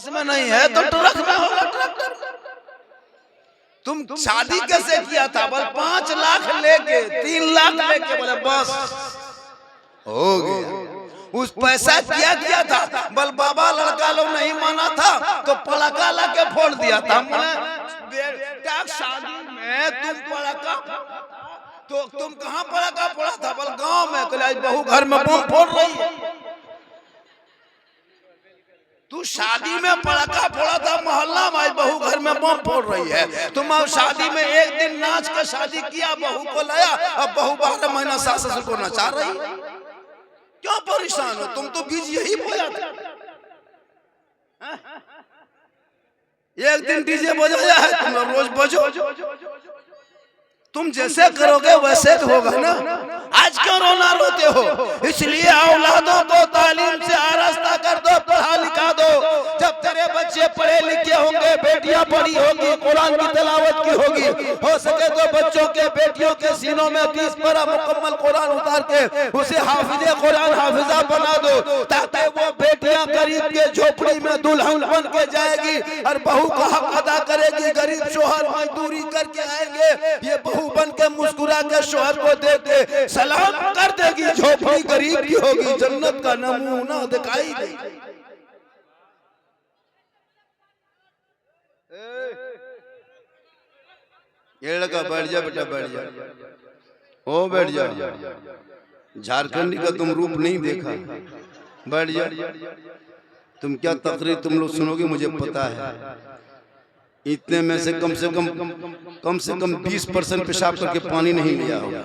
बस में नहीं है तो ट्रक में होगा, ट्रैक्टर। तुम शादी कैसे किया था? बोल 5 लाख लेके 3 लाख लेके बोले बस हो गया। उस पैसा क्या था? बोल बाबा लड़का लोग नहीं माना था तो पड़ाका ला के फोड़ दिया था। बेटा शादी में तुम पड़ाका, तो तुम कहाँ पड़ाका फोड़ा था? बोल गांव में। कहले बहू घर में बम फोड़ रही है। तू शादी में पड़ाका फोड़ा था, मोहल्ला में, बहू घर में बम फोड़ रही है। तुम अब शादी में एक दिन नाच के शादी किया, बहू को लाया, अब बहू 12 महीना सास ससुर को नचा रही। क्यों परेशान हो? तुम तो बीज यही बोया था। एक दिन डीजे बजाया है, तुम रोज बजो। तुम जैसे करोगे वैसे होगा ना। आज क्यों रोना रोते हो? इसलिए औलादों को तालीम से आरास्ता कर दो, पढ़ा लिखा दो। जब तेरे बच्चे पढ़े लिखे होंगे, बेटियां पढ़ी होगी, कुरान की तिलावत की होगी, हो सके तो बच्चों के बेटियों के सीनों में 30 पारा मुकम्मल कुरान उतार के उसे हाफिजे कुरान हाफिजा बना दो, ताकि वो बेटियां गरीब के झोपड़ी में दुल्हन बन के जाएगी और बहू का हक अदा करेगी। गरीब शोहर मजदूरी करके आएंगे, ये बहू बन के मुस्कुरा के शोहर को देख के सलाम कर देगी। झोपड़ी गरीब की होगी, जन्नत का नमूना दिखाई देगी। ये लड़का बैठ जा बेटा, बैठ जा, ओ बैठ जा। झारखंडी का तुम रूप नहीं देखा, बैठ जा। तुम क्या तकरीर तुम लोग सुनोगे मुझे पता है। इतने में से कम 20% पेशाब करके पानी नहीं लिया होगा।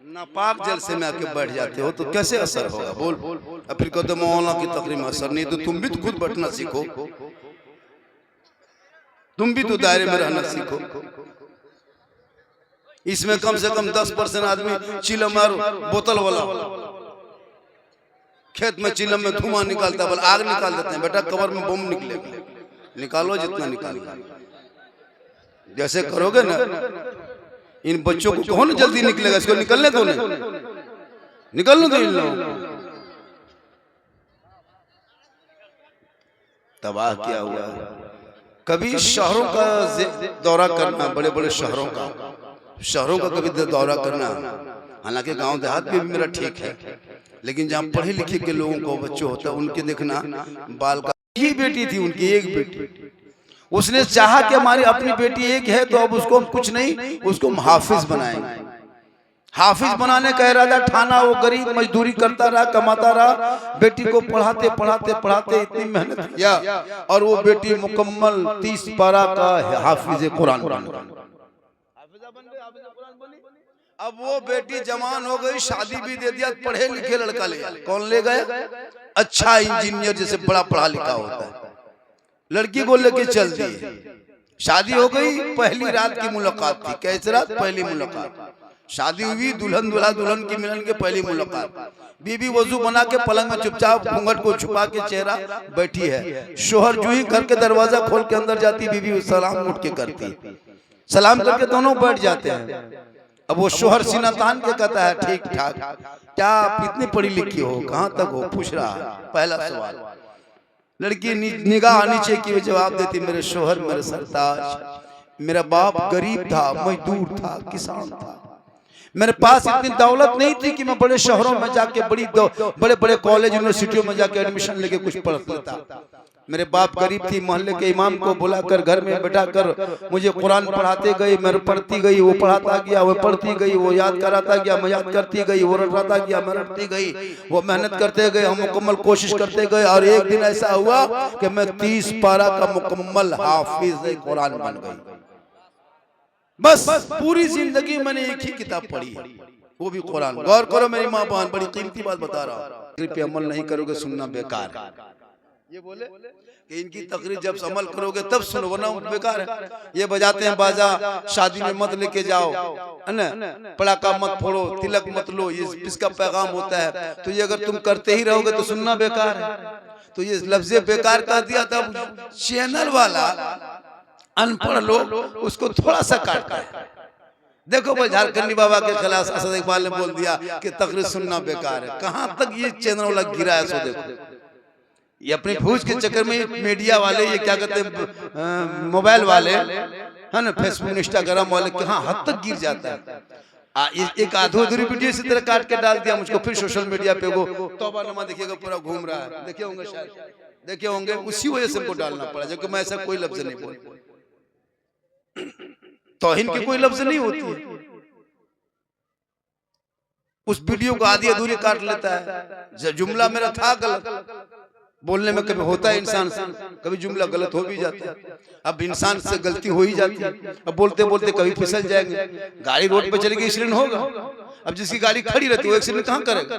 नापाक जल से में आके बैठ जाते हो तो कैसे असर होगा? बोल। अब फिर कहते मौलाना की तकरीर में असर नहीं, तो तुम भी तो खुद बैठना सीखो, तुम भी तो दायरे में रहना सीखो। इसमें कम से कम 10% आदमी चिलम और बोतल वाला, खेत में चिलम में धुआं निकालता, बोल आग निकाल देते हैं। बेटा कबर में बम निकलेगा, निकालो जितना निकालो। जैसे करोगे ना, इन बच्चों को कौन जल्दी निकलेगा? इसको निकलने दो, निकलने दो इन लोगों। तबाह क्या हुआ। कभी शहरों का दौरा करना, बड़े बड़े शहरों का कभी दौरा करना। हालांकि गांव देहात में भी मेरा ठीक है, लेकिन जहाँ पढ़े लिखे के लोगों को बच्चे होता है, उनके देखना बाल का ही बेटी थी, उनकी एक बेटी। उसने चाहा कि हमारी अपनी बेटी एक है तो अब उसको हम कुछ नहीं, उसको हम हाफिज बनाएंगे। हाफिज बनाने का इरादा ठाना। वो गरीब मजदूरी करता रहा, कमाता रहा, बेटी को पढ़ाते पढ़ाते पढ़ाते इतनी मेहनत किया और वो बेटी मुकम्मल 30 पारा का हाफिज कुरान बन गई। अब वो बेटी जवान हो गई, शादी भी दे दिया, पढ़े लिखे लड़का ले आया। कौन ले गया? अच्छा इंजीनियर, जैसे बड़ा पढ़ा लिखा होता है। लड़की को लेके चल दिए, शादी हो गई। पहली रात की मुलाकात थी। कैसे रात? पहली मुलाकात। शादी हुई, दुल्हन दूल्हा दुल्हन की मिलन के पहली मुलाकात। बीबी वजू बना के पलंग में चुपचाप घूंघट को छुपा के चेहरा बैठी है। शोहर जो ही घर के दरवाजा खोल के अंदर जाती, बीबी सलाम उठ के करती, सलाम करके दोनों बैठ जाते हैं। अब वो शोहर सीना तान के कहता है, ठीक ठाक, क्या आप इतनी पढ़ी लिखी हो, कहाँ तक हो, पूछ रहा है। पहला सवाल। लड़की निगाह नीचे की जवाब देती, मेरे शोहर, मेरे सरताज, मेरा बाप गरीब था, मजदूर था, किसान था। मेरे पास इतनी दौलत नहीं थी कि मैं बड़े शहरों में जाके बड़े बड़े कॉलेज यूनिवर्सिटियों में जाके एडमिशन लेके कुछ पढ़ लेता। मेरे बाप गरीब थी। मोहल्ले के इमाम को बुलाकर घर में बैठा कर मुझे कुरान पढ़ाते गए, मैं पढ़ती गई, वो पढ़ाता गया, वो पढ़ती गई, वो याद कराता गया, मैं याद करती गई, वो रटाता गया, मैं रटती गई, वो मेहनत करते गए, हम मुकम्मल कोशिश करते गए। और एक दिन ऐसा हुआ कि मैं 30 पारा का मुकम्मल हाफिज कुरान बन गई। बस पूरी जिंदगी मैंने एक ही किताब पढ़ी है, वो भी कुरान। गौर करो मेरी माँ बहन, बड़ी कीमती बात बता रहा हूँ। पे अमल नहीं करोगे सुनना बेकार है। ये बोले कि इनकी तकरीर जब अमल करोगे तब सुनो, वरना बेकार है। ये बजाते हैं बाजा, शादी में मत लेके जाओ, है ना, पटाखा मत फोड़ो, तिलक मत लो, ये इसका पैगाम होता है। तो ये अगर तुम करते ही रहोगे तो सुनना बेकार है। तो ये लफ्ज़ बेकार कर दिया, तब चैनल वाला अनपढ़ लोग उसको थोड़ा सा काटता है। देखो भाई, झारखंडी बाबा के खिलाफ असद इकबाल ने बोल दिया कि तकरीर सुनना बेकार है। कहां तक ये चैनल वाला गिरा है, सो देखो। ये अपनी फूज के चक्कर में मीडिया वाले, ये क्या कहते हैं मोबाइल वाले है ना, फेसबुक इंस्टाग्राम वाले कहाँ हद तक गिर जाता है। एक अधूरी वीडियो इसी तरह काट के डाल दिया मुझको, फिर सोशल मीडिया पे वो तौबा नमा देखिएगा पूरा घूम रहा है, देखे होंगे शायद, देखे होंगे। उसी वजह से हमको डालना पड़ा, जबकि मैं ऐसा कोई लफ्ज नहीं बोल, तौहीन की कोई लफ्ज नहीं होती है। उस वीडियो को आधी अधूरी काट लेता है। जुमला मेरा था गलत, बोलने में कभी होता है इंसान से, कभी जुमला गलत हो भी जाता है। अब इंसान से गलती हो ही जाती है, अब बोलते बोलते कभी फिसल जाएंगे। गाड़ी रोड पे चलेगी एक्सीडेंट होगा। अब जिसकी गाड़ी खड़ी रहती है वो एक्सीडेंट कहाँ करेगा?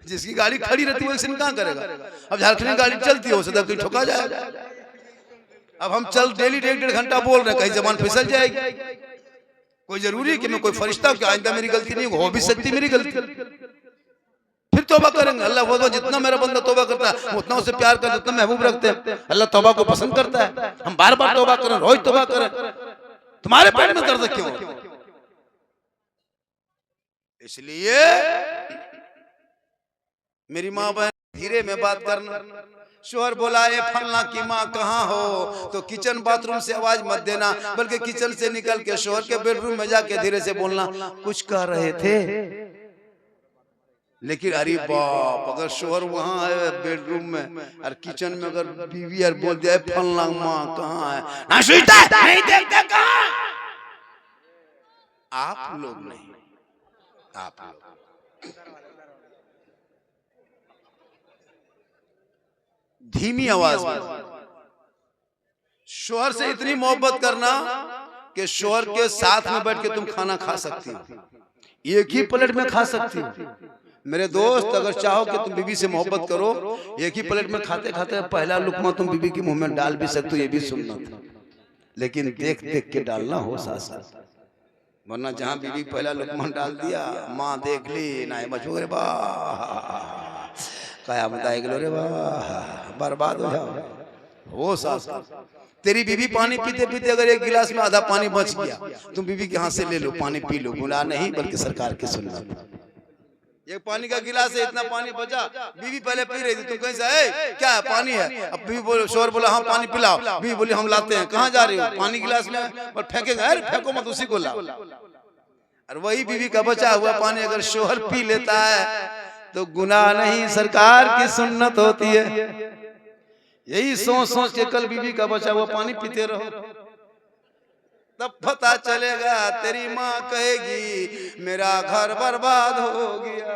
जिसकी गाड़ी खड़ी रहती है वो एक्सीडेंट कहाँ करेगा? अब झारखंड में गाड़ी चलती है, उसे कहीं ठोका जाएगा। अब हम चल डेली 1.5 घंटा बोल रहे हैं, कहीं जबान फिसल जाएगी। कोई जरूरी है कि मैं कोई फरिश्ता हूं कि आइंदा मेरी गलती नहीं हो भी सकती मेरी गलती, फिर तौबा करेंगे। अल्लाह वो जितना मेरा बंदा तौबा करता है उतना उसे प्यार करता है, उतना महबूब रखते हैं। अल्लाह तौबा को पसंद करता है। हम बार बार तौबा करें, रोज तौबा करें, तुम्हारे पेट में दर्द क्यों? इसलिए मेरी माँ बहन धीरे में बात करना। शोहर बोला ये फलना की माँ कहाँ हो, तो किचन बाथरूम से आवाज मत देना, बल्कि किचन से निकल के शोहर के बेडरूम में जाके धीरे से बोलना, कुछ कह रहे थे। लेकिन अरे बाप, अगर शोहर वहां है बेडरूम में और किचन में अगर बीवी यार बोल दिया फलना माँ कहाँ है, ना सुनता नहीं देखते कहाँ। आप लोग नहीं, आप लोग धीमी आवाज में शोहर से इतनी मोहब्बत करना कि शोहर के साथ में बैठ के तुम खाना खा सकती हो, एक ही प्लेट में खा सकती हो। मेरे दोस्त, अगर चाहो कि तुम बीवी से मोहब्बत करो, एक ही प्लेट में खाते खाते पहला लुकमा तुम बीवी के मुंह में डाल भी सकते हो, ये भी सुनना था। लेकिन देख देख के डालना हो साथ, वरना जहां बीवी पहला लुकमा डाल दिया, माँ देख ली ना मजबूर, क्या बताएगा रे वाह, बर्बाद हो जाओ। वो सास, तेरी बीवी पानी पीते पीते अगर एक गिलास में आधा पानी बच गया, तुम बीवी के हाथ से ले लो, पानी पी लो, गुनाह नहीं बल्कि सरकार की सुन्नत। एक पानी का गिलास है, इतना पानी बचा, बीवी पहले पी रही थी, तुम कैसा है क्या है पानी है? अब बीवी बोले, शोहर बोला हाँ पानी पिलाओ, बीवी बोली हम लाते हैं। कहाँ जा रही हो? पानी गिलास में, और फेंकेंगे, अरे फेंको मत, उसी को लाओ। और वही बीवी का बचा हुआ पानी अगर शोहर पी लेता है तो गुनाह नहीं, सरकार की सुन्नत होती है। यही सोच सोच के कल बीवी का बचा हुआ पानी पीते रहो, तब पता चलेगा तेरी माँ कहेगी मेरा घर बर्बाद हो गया।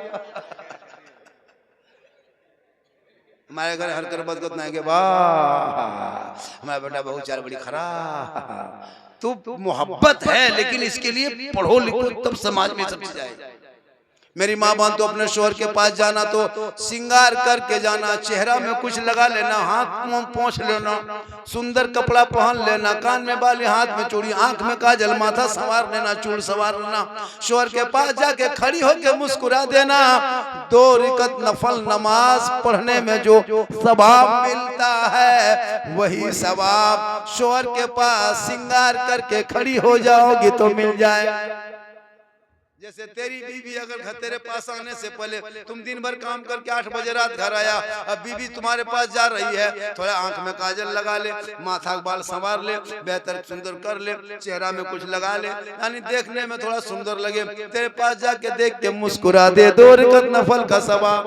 हमारे घर हर कर बदगत नहीं के वाह हमारा बेटा बहुत चार बड़ी खराब। तो मोहब्बत है, लेकिन इसके लिए पढ़ो लिखो तब समाज में सब चीज आएगी। मेरी माँ बहन तो अपने शोहर के पास जाना तो श्रृंगार करके जाना, चेहरा में कुछ लगा लेना, हाथ मुंह पोंछ लेना, सुंदर कपड़ा पहन लेना, कान में बाली, हाथ में चूड़ी, आंख में काजल, माथा संवार लेना, चूड़ संवार लेना, शोहर के पास जाके खड़ी होके मुस्कुरा देना। 2 रकात नफल नमाज पढ़ने में जो सवाब मिलता है वही सवाब शोहर के पास श्रृंगार करके खड़ी हो जाओगी तो मिल जाए। जैसे तेरी बीवी अगर तेरे पास आने से पहले तुम दिन भर काम करके 8 बजे रात घर आया, अब बीवी तुम्हारे पास जा रही है, थोड़ा आंख में काजल लगा ले, माथा बाल संवार ले, बेहतर सुंदर कर ले, चेहरा में कुछ लगा ले, यानी देखने में थोड़ा सुंदर लगे, तेरे पास जाके देख के मुस्कुरा दे, 2 रकात नफल का सवाब।